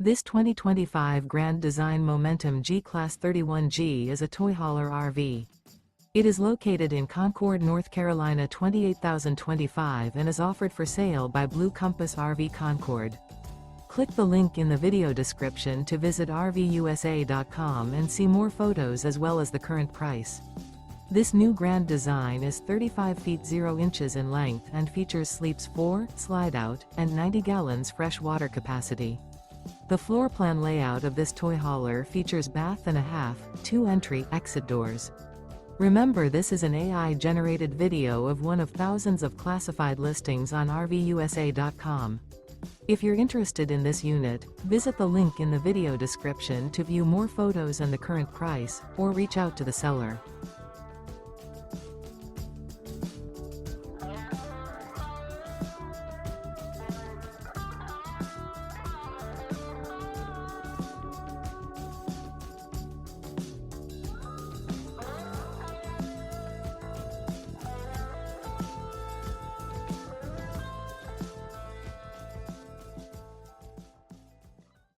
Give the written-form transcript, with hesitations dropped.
This 2025 Grand Design Momentum G-Class 31G is a toy hauler RV. It is located in Concord, North Carolina 28025 and is offered for sale by Blue Compass RV Concord. Click the link in the video description to visit RVUSA.com and see more photos as well as the current price. This new grand design is 35 feet 0 inches in length and features sleeps 4, slide-out, and 90 gallons fresh water capacity. The floor plan layout of this toy hauler features bath and a half, 2 entry/exit doors. Remember, this is an AI-generated video of one of thousands of classified listings on RVUSA.com. If you're interested in this unit, visit the link in the video description to view more photos and the current price, or reach out to the seller.